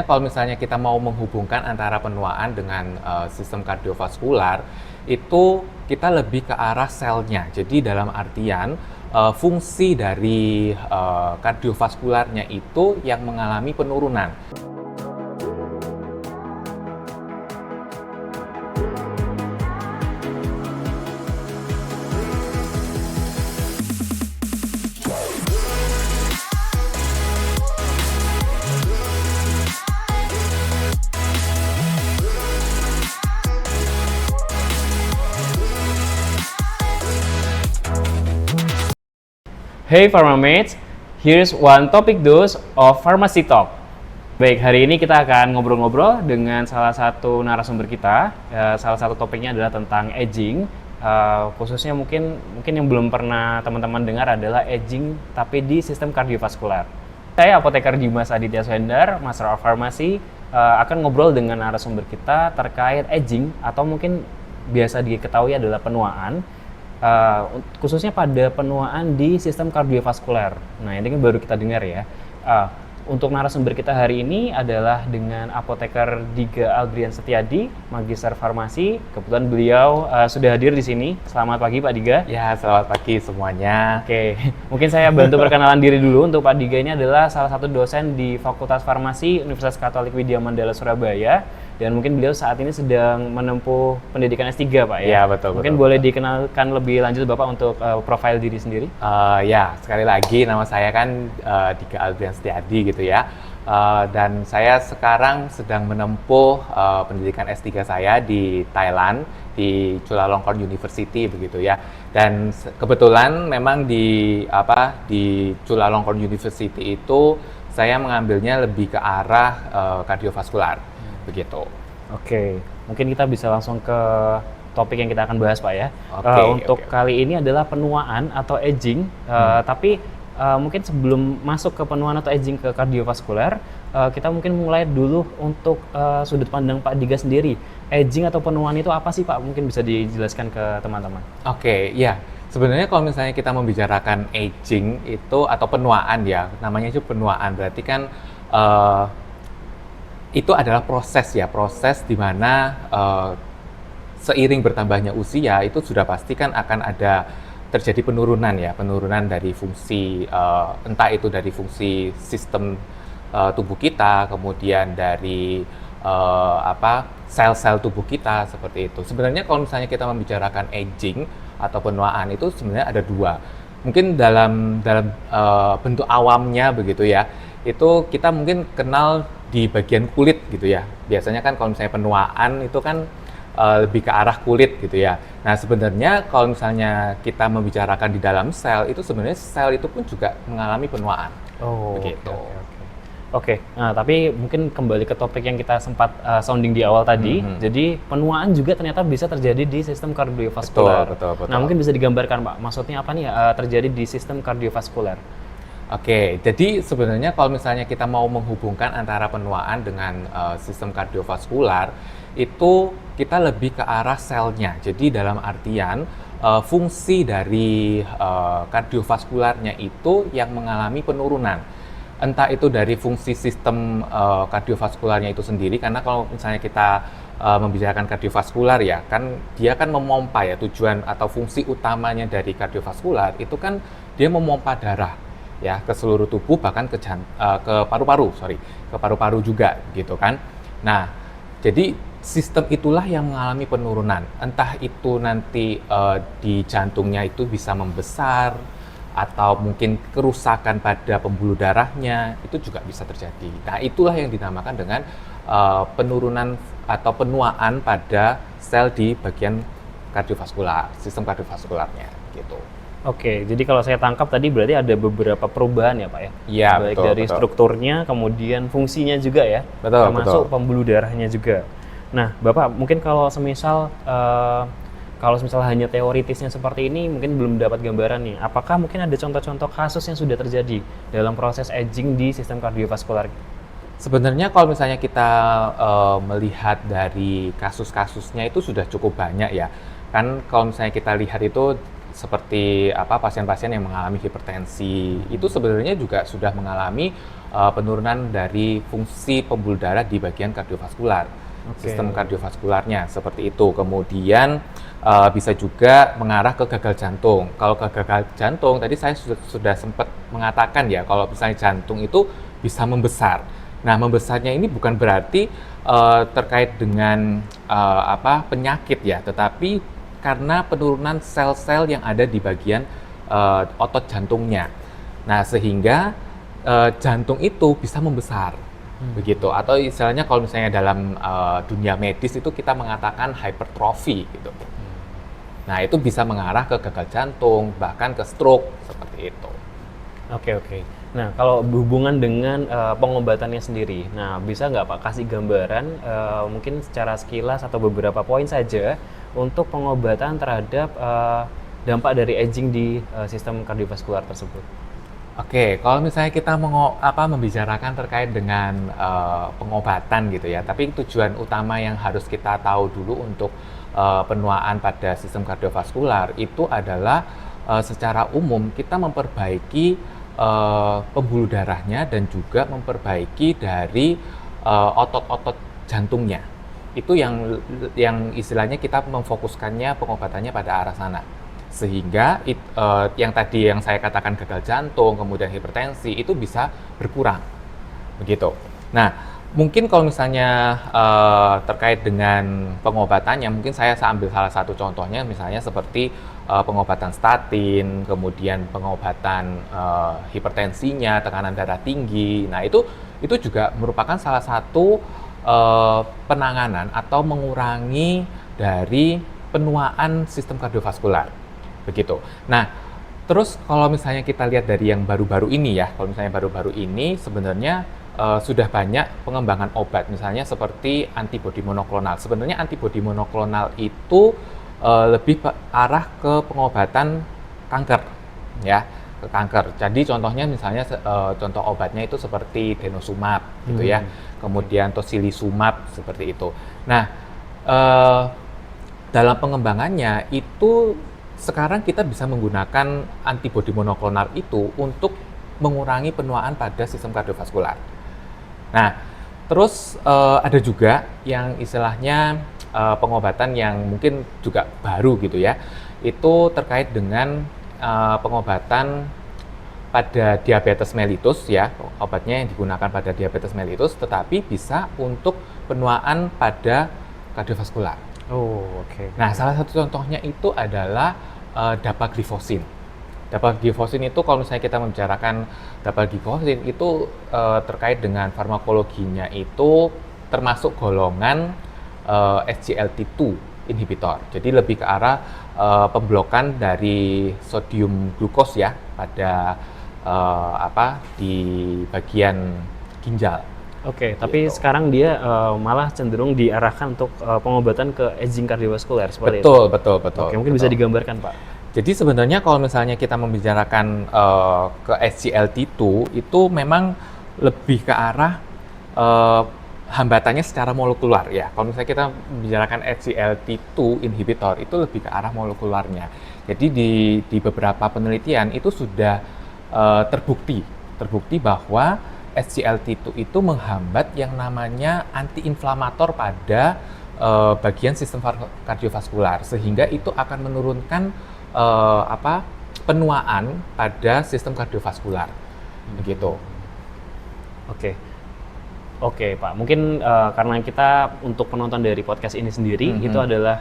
Kalau misalnya kita mau menghubungkan antara penuaan dengan sistem kardiovaskular, itu kita lebih ke arah selnya. Jadi dalam artian fungsi dari kardiovaskularnya itu yang mengalami penurunan. Hey Pharmamates, here's one topic dose of Pharmacy Talk. Baik, hari ini kita akan ngobrol-ngobrol dengan salah satu narasumber kita. Salah satu topiknya adalah tentang aging. Khususnya mungkin yang belum pernah teman-teman dengar adalah aging tapi di sistem kardiovaskular. Saya Apoteker Dimas Aditya Swendar, Master of Pharmacy, akan ngobrol dengan narasumber kita terkait aging atau mungkin biasa diketahui adalah penuaan. Khususnya pada penuaan di sistem kardiovaskuler. Nah, ini kan baru kita dengar ya. Untuk narasumber kita hari ini adalah dengan Apoteker Diga Aldrian Setiadi, Magister Farmasi. Kebetulan beliau sudah hadir di sini. Selamat pagi Pak Diga. Ya, selamat pagi semuanya. Oke, mungkin saya bantu perkenalan diri dulu. Untuk Pak Diga ini adalah salah satu dosen di Fakultas Farmasi Universitas Katolik Widya Mandala Surabaya. Dan mungkin beliau saat ini sedang menempuh pendidikan S3 Pak ya? Ya, betul. Mungkin boleh dikenalkan lebih lanjut Bapak untuk profil diri sendiri? Ya, sekali lagi nama saya kan Diga Aldrian Setiadi gitu ya. Dan saya sekarang sedang menempuh pendidikan S3 saya di Thailand, di Chulalongkorn University begitu ya. Dan kebetulan memang di Chulalongkorn University itu saya mengambilnya lebih ke arah kardiovaskular. Begitu. Oke, mungkin kita bisa langsung ke topik yang kita akan bahas Pak ya. Untuk kali ini adalah penuaan atau aging, tapi mungkin sebelum masuk ke penuaan atau aging ke kardiovaskuler, kita mungkin mulai dulu untuk sudut pandang Pak Diga sendiri. Aging atau penuaan itu apa sih Pak? Mungkin bisa dijelaskan ke teman-teman. Oke, ya. Sebenarnya kalau misalnya kita membicarakan aging itu atau penuaan ya, namanya itu penuaan berarti kan itu adalah proses di mana seiring bertambahnya usia itu sudah pasti kan akan ada terjadi penurunan dari fungsi entah itu dari fungsi sistem tubuh kita, kemudian dari sel-sel tubuh kita seperti itu. Sebenarnya kalau misalnya kita membicarakan aging atau penuaan itu sebenarnya ada dua. Mungkin dalam bentuk awamnya begitu ya. Itu kita mungkin kenal di bagian kulit gitu ya. Biasanya kan kalau misalnya penuaan itu kan lebih ke arah kulit gitu ya. Nah sebenarnya kalau misalnya kita membicarakan di dalam sel itu sebenarnya sel itu pun juga mengalami penuaan. Begitu. Oke. Nah tapi mungkin kembali ke topik yang kita sempat sounding di awal tadi. Jadi penuaan juga ternyata bisa terjadi di sistem kardiovaskular. Betul. Nah mungkin bisa digambarkan Pak, maksudnya apa nih terjadi di sistem kardiovaskuler? Oke, jadi sebenarnya kalau misalnya kita mau menghubungkan antara penuaan dengan sistem kardiovaskular, itu kita lebih ke arah selnya. Jadi dalam artian fungsi dari kardiovaskularnya itu yang mengalami penurunan. Entah itu dari fungsi sistem kardiovaskularnya itu sendiri, karena kalau misalnya kita membicarakan kardiovaskular ya, kan dia kan memompa ya, tujuan atau fungsi utamanya dari kardiovaskular itu kan dia memompa darah ya ke seluruh tubuh, bahkan ke paru-paru juga gitu kan. Nah, jadi sistem itulah yang mengalami penurunan. Entah itu nanti di jantungnya itu bisa membesar atau mungkin kerusakan pada pembuluh darahnya itu juga bisa terjadi. Nah, itulah yang dinamakan dengan penurunan atau penuaan pada sel di bagian kardiovaskular, sistem kardiovaskularnya gitu. Oke, jadi kalau saya tangkap tadi berarti ada beberapa perubahan ya Pak ya? Iya, baik dari strukturnya, kemudian fungsinya juga ya, termasuk pembuluh darahnya juga. Nah, Bapak mungkin kalau semisal hanya teoritisnya seperti ini mungkin belum dapat gambaran nih. Apakah mungkin ada contoh-contoh kasus yang sudah terjadi dalam proses aging di sistem kardiovaskular? Sebenarnya kalau misalnya kita melihat dari kasus-kasusnya itu sudah cukup banyak ya. Kan kalau misalnya kita lihat itu seperti pasien-pasien yang mengalami hipertensi itu sebenarnya juga sudah mengalami penurunan dari fungsi pembuluh darah di bagian kardiovaskular, sistem kardiovaskularnya seperti itu. Kemudian bisa juga mengarah ke gagal jantung. Kalau ke gagal jantung tadi saya sudah sempat mengatakan ya, kalau misalnya jantung itu bisa membesar. Nah, membesarnya ini bukan berarti terkait dengan penyakit ya, tetapi karena penurunan sel-sel yang ada di bagian otot jantungnya. Nah, sehingga jantung itu bisa membesar, begitu. Atau istilahnya kalau misalnya dalam dunia medis itu kita mengatakan hypertrophy gitu. Nah, itu bisa mengarah ke gagal jantung, bahkan ke stroke, seperti itu. Oke. Nah, kalau berhubungan dengan pengobatannya sendiri, nah bisa nggak Pak kasih gambaran mungkin secara sekilas atau beberapa poin saja untuk pengobatan terhadap dampak dari aging di sistem kardiovaskular tersebut? Oke, kalau misalnya kita membicarakan terkait dengan pengobatan gitu ya, tapi tujuan utama yang harus kita tahu dulu untuk penuaan pada sistem kardiovaskular itu adalah secara umum kita memperbaiki pembuluh darahnya dan juga memperbaiki dari otot-otot jantungnya. Itu yang istilahnya kita memfokuskannya pengobatannya pada arah sana. Sehingga yang tadi yang saya katakan gagal jantung, kemudian hipertensi itu bisa berkurang, begitu. Nah, mungkin kalau misalnya terkait dengan pengobatannya, mungkin saya ambil salah satu contohnya, misalnya seperti pengobatan statin, kemudian pengobatan hipertensinya, tekanan darah tinggi. Nah, itu juga merupakan salah satu penanganan atau mengurangi dari penuaan sistem kardiovaskular. Begitu. Nah, terus kalau misalnya kita lihat dari yang baru-baru ini ya, kalau misalnya baru-baru ini sebenarnya sudah banyak pengembangan obat, misalnya seperti antibodi monoklonal. Sebenarnya antibodi monoklonal itu lebih arah ke pengobatan kanker, ya, ke kanker. Jadi contohnya misalnya contoh obatnya itu seperti denosumab, gitu ya, kemudian tocilizumab seperti itu. Nah, dalam pengembangannya itu sekarang kita bisa menggunakan antibodi monoklonal itu untuk mengurangi penuaan pada sistem kardiovaskular. Nah, terus ada juga yang istilahnya pengobatan yang mungkin juga baru gitu ya, itu terkait dengan pengobatan pada diabetes mellitus ya, obatnya yang digunakan pada diabetes mellitus, tetapi bisa untuk penuaan pada kardiovaskular. Nah, salah satu contohnya itu adalah dapagliflozin. Dapagliflozin itu kalau misalnya kita membicarakan dapagliflozin itu terkait dengan farmakologinya itu termasuk golongan SGLT2 inhibitor. Jadi lebih ke arah pemblokan dari sodium glukos ya pada di bagian ginjal. Tapi gitu. sekarang dia malah cenderung diarahkan untuk pengobatan ke aging kardiovaskular seperti Betul. mungkin bisa digambarkan Pak. Jadi sebenarnya kalau misalnya kita membicarakan ke SGLT2 itu memang lebih ke arah hambatannya secara molekular ya. Kalau misalnya kita membicarakan SGLT2 inhibitor itu lebih ke arah molekularnya. Jadi di beberapa penelitian itu sudah terbukti bahwa SGLT2 itu menghambat yang namanya antiinflamator pada bagian sistem kardiovaskular, sehingga itu akan menurunkan penuaan pada sistem kardiovaskular, begitu. Oke Pak, mungkin karena kita untuk penonton dari podcast ini sendiri itu adalah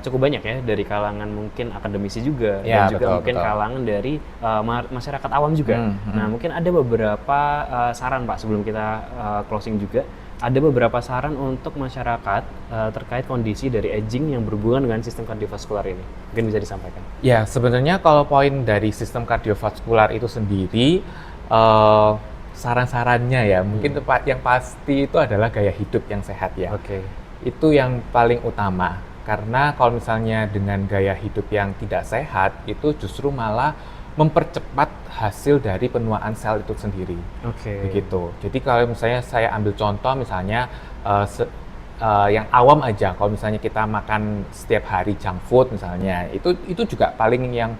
cukup banyak ya, dari kalangan mungkin akademisi juga dan juga mungkin kalangan dari masyarakat awam juga. Nah, mungkin ada beberapa saran Pak sebelum kita closing juga. Ada beberapa saran untuk masyarakat terkait kondisi dari aging yang berhubungan dengan sistem kardiovaskular ini. Mungkin bisa disampaikan. Ya, sebenarnya kalau poin dari sistem kardiovaskular itu sendiri saran-sarannya ya, mungkin yang pasti itu adalah gaya hidup yang sehat ya. Itu yang paling utama, karena kalau misalnya dengan gaya hidup yang tidak sehat, itu justru malah mempercepat hasil dari penuaan sel itu sendiri. Begitu. Jadi kalau misalnya saya ambil contoh misalnya yang awam aja, kalau misalnya kita makan setiap hari junk food misalnya, itu juga paling yang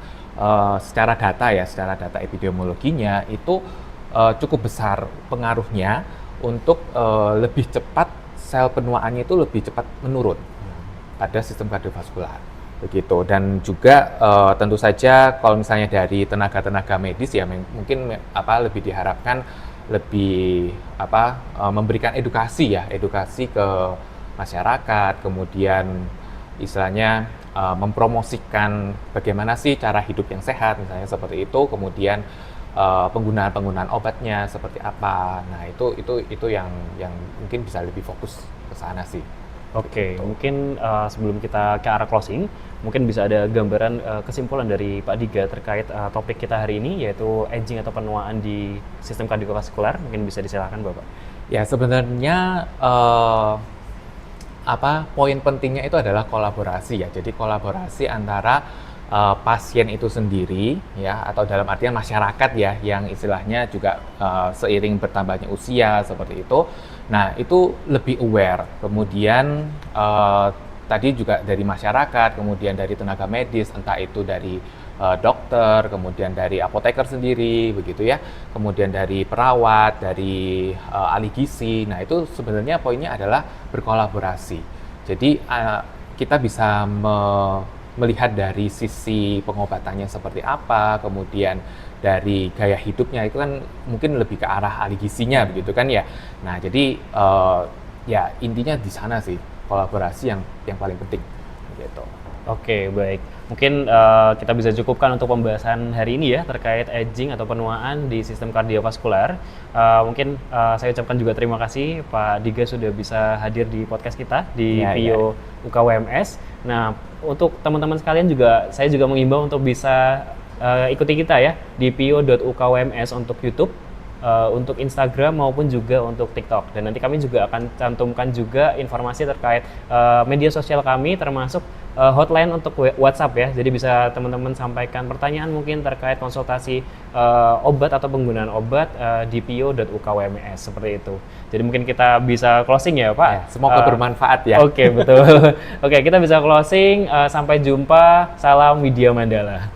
secara data epidemiologinya itu cukup besar pengaruhnya untuk lebih cepat sel penuaannya itu lebih cepat menurun pada sistem kardiovaskular. Begitu. Dan juga tentu saja kalau misalnya dari tenaga-tenaga medis ya mungkin lebih diharapkan lebih memberikan edukasi ke masyarakat, kemudian istilahnya mempromosikan bagaimana sih cara hidup yang sehat misalnya seperti itu, kemudian penggunaan obatnya seperti apa. Nah, itu yang mungkin bisa lebih fokus ke sana sih. Oke, mungkin sebelum kita ke arah closing, mungkin bisa ada gambaran kesimpulan dari Pak Diga terkait topik kita hari ini, yaitu aging atau penuaan di sistem kardiovaskular. Mungkin bisa disilakan Bapak. Ya, sebenarnya poin pentingnya itu adalah kolaborasi ya. Jadi kolaborasi antara pasien itu sendiri ya, atau dalam artian masyarakat ya, yang istilahnya juga seiring bertambahnya usia seperti itu. Nah, itu lebih aware. Kemudian tadi juga dari masyarakat, kemudian dari tenaga medis, entah itu dari dokter, kemudian dari apoteker sendiri, begitu ya. Kemudian dari perawat, dari ahli gizi. Nah, itu sebenarnya poinnya adalah berkolaborasi. Jadi kita bisa melihat dari sisi pengobatannya seperti apa, kemudian dari gaya hidupnya itu kan mungkin lebih ke arah ahli gizinya begitu kan ya. Nah, jadi ya intinya di sana sih, kolaborasi yang paling penting gitu. Oke, baik. Mungkin kita bisa cukupkan untuk pembahasan hari ini ya terkait aging atau penuaan di sistem kardiovaskular. Mungkin saya ucapkan juga terima kasih Pak Diga sudah bisa hadir di podcast kita di PIO UKWMS. Nah, untuk teman-teman sekalian juga saya juga mengimbau untuk bisa ikuti kita ya di pio.ukwms untuk YouTube, untuk Instagram maupun juga untuk TikTok. Dan nanti kami juga akan cantumkan juga informasi terkait media sosial kami, termasuk hotline untuk WhatsApp ya. Jadi bisa teman-teman sampaikan pertanyaan mungkin terkait konsultasi obat atau penggunaan obat di pio.ukwms seperti itu. Jadi mungkin kita bisa closing ya Pak. Ya, semoga bermanfaat ya. Oke, betul. Oke, kita bisa closing. Sampai jumpa. Salam Widya Mandala.